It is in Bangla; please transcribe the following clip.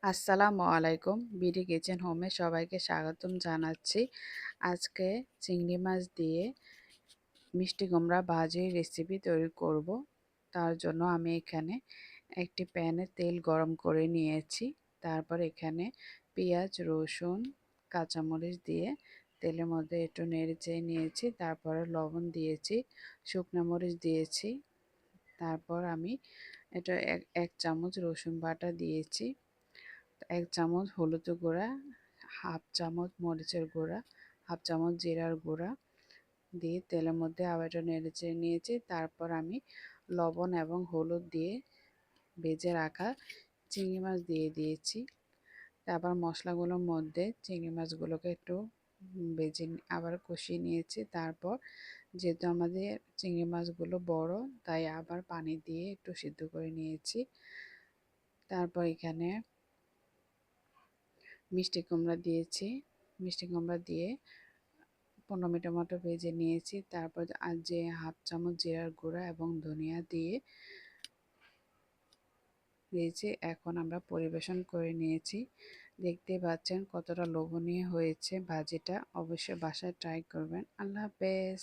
আসসালামু আলাইকুম। বিডি কিচেন হোমে সবাইকে স্বাগতম জানাচ্ছি। আজকে চিংড়ি মাছ দিয়ে মিষ্টি কুমড়া ভাজির রেসিপি তৈরি করব। তার জন্য আমি এখানে একটি প্যানে তেল গরম করে নিয়েছি। তারপর এখানে পেঁয়াজ, রসুন, কাঁচামরিচ দিয়ে তেলের মধ্যে একটু নেড়েচেড়ে নিয়েছি। তারপরে লবণ দিয়েছি, শুকনো মরিচ দিয়েছি। তারপর আমি এটা এক চামচ রসুন বাটা দিয়েছি, 1 চামচ হলুদের গুঁড়া, হাফ চামচ মরিচের গুঁড়া, হাফ চামচ জিরার গুঁড়া দিয়ে তেলের মধ্যে আবার এটা নেড়েচেড়ে নিয়েছি। তারপর আমি লবণ এবং হলুদ দিয়ে ভেজে রাখা চিংড়ি মাছ দিয়ে দিয়েছি। তারপর মশলাগুলোর মধ্যে চিংড়ি মাছগুলোকে একটু ভেজে আবার কষিয়ে নিয়েছি। তারপর যেহেতু আমাদের চিংড়ি মাছগুলো বড়, তাই আবার পানি দিয়ে একটু সিদ্ধ করে নিয়েছি। তারপর এখানে মিষ্টি কুমড়া দিয়েছি। মিষ্টি কুমড়া দিয়ে 15 মিনিটের মতো ভেজে নিয়েছি। তারপর আর যে হাফ চামচ জিরার গুঁড়া এবং ধনিয়া দিয়ে দিয়েছি। এখন আমরা পরিবেশন করে নিয়েছি। দেখতে পাচ্ছেন কতটা লোভনীয় হয়েছে ভাজিটা। অবশ্যই বাসায় ট্রাই করবেন। আল্লাহ হাফেজ।